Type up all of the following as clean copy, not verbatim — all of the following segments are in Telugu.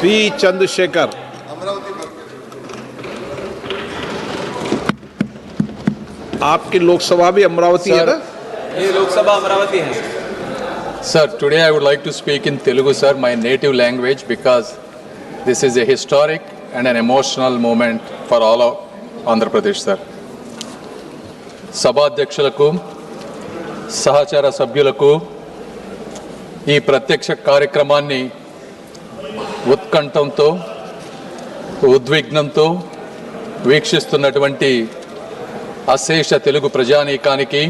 पी चंद्रशेखर। आपकी लोकसभा भी अमरावती है ना? ये लोकसभा अमरावती है। Sir, today I would like to speak in Telugu, sir, my native language, because this is a historic and an emotional moment for all of Andhra Pradesh, sir. సభాధ్యక్షులకు సహచర సభ్యులకు ఈ ప్రత్యక్ష కార్యక్రమాన్ని ఉత్కంఠంతో ఉద్విగ్నంతో వీక్షిస్తున్నటువంటి అశేష తెలుగు ప్రజానీకానికి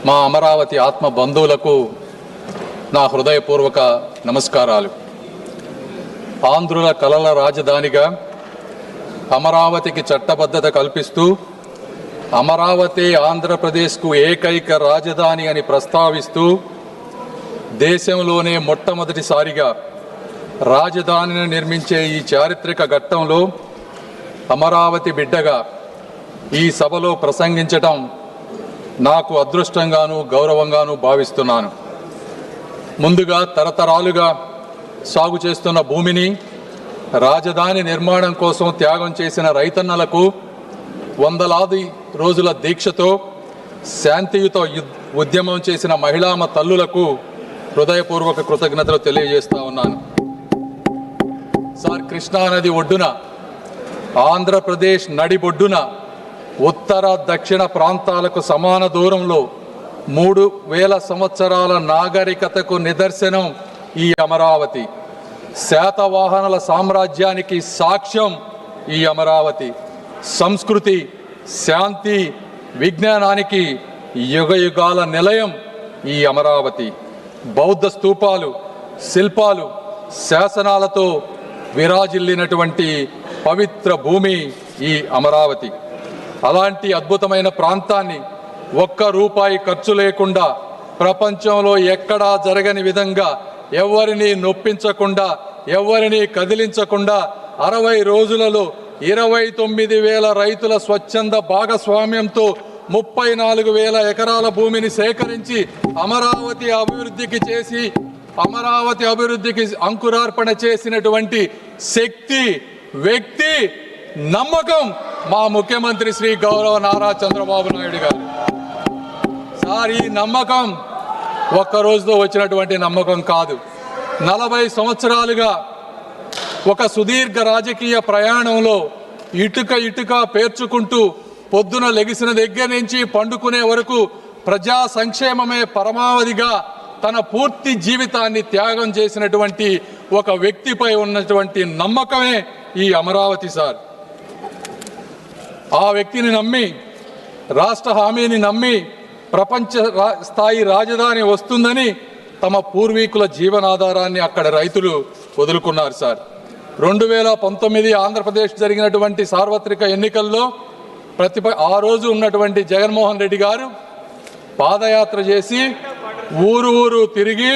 మా అమరావతి ఆత్మ బంధువులకు నా హృదయపూర్వక నమస్కారాలు. ఆంధ్రుల కలల రాజధానిగా అమరావతికి చట్టబద్ధత కల్పిస్తూ అమరావతి ఆంధ్రప్రదేశ్కు ఏకైక రాజధాని అని ప్రస్తావిస్తూ దేశంలోనే మొట్టమొదటిసారిగా రాజధానిని నిర్మించే ఈ చారిత్రక ఘట్టంలో అమరావతి బిడ్డగా ఈ సభలో ప్రసంగించటం నాకు అదృష్టంగాను గౌరవంగాను భావిస్తున్నాను. ముందుగా తరతరాలుగా సాగు చేస్తున్న భూమిని రాజధాని నిర్మాణం కోసం త్యాగం చేసిన రైతన్నలకు, వందలాది రోజుల దీక్షతో శాంతియుత ఉద్యమం చేసిన మహిళామ తల్లులకు హృదయపూర్వక కృతజ్ఞతలు తెలియజేస్తా ఉన్నాను. సార్, కృష్ణానది ఒడ్డున, ఆంధ్రప్రదేశ్ నడిబొడ్డున ఉత్తర దక్షిణ ప్రాంతాలకు సమాన దూరంలో 3000 సంవత్సరాల నాగరికతకు నిదర్శనం ఈ అమరావతి. శాతవాహనుల సామ్రాజ్యానికి సాక్ష్యం ఈ అమరావతి. సంస్కృతి, శాంతి, విజ్ఞానానికి యుగయుగాల నిలయం ఈ అమరావతి. బౌద్ధ స్తూపాలు, శిల్పాలు, శాసనాలతో విరాజిల్లినటువంటి పవిత్ర భూమి ఈ అమరావతి. అలాంటి అద్భుతమైన ప్రాంతాన్ని ఒక్క రూపాయి ఖర్చు లేకుండా, ప్రపంచంలో ఎక్కడా జరగని విధంగా, ఎవరిని నొప్పించకుండా, ఎవరిని కదిలించకుండా 60 రోజులలో 29,000 రైతుల స్వచ్ఛంద భాగస్వామ్యంతో 34,000 ఎకరాల భూమిని సేకరించి అమరావతి అభివృద్ధికి అంకురార్పణ చేసినటువంటి శక్తి, వ్యక్తి, నమ్మకం మా ముఖ్యమంత్రి శ్రీ గౌరవ నారా చంద్రబాబు నాయుడు గారు. సార్, ఈ నమ్మకం ఒక్క రోజుతో వచ్చినటువంటి నమ్మకం కాదు. 40 సంవత్సరాలుగా ఒక సుదీర్ఘ రాజకీయ ప్రయాణంలో ఇటుక పేర్చుకుంటూ పొద్దున లెగిసిన దగ్గర నుంచి పండుకునే వరకు ప్రజా సంక్షేమమే పరమావధిగా తన పూర్తి జీవితాన్ని త్యాగం చేసినటువంటి ఒక వ్యక్తిపై ఉన్నటువంటి నమ్మకమే ఈ అమరావతి. సార్, ఆ వ్యక్తిని నమ్మి, రాష్ట్ర హామీని నమ్మి ప్రపంచ స్థాయి రాజధాని వస్తుందని తమ పూర్వీకుల జీవనాధారాన్ని అక్కడ రైతులు వదులుకున్నారు. సార్, 2019 ఆంధ్రప్రదేశ్ జరిగినటువంటి సార్వత్రిక ఎన్నికల్లో ఆ రోజు ఉన్నటువంటి జగన్మోహన్ రెడ్డి గారు పాదయాత్ర చేసి ఊరు తిరిగి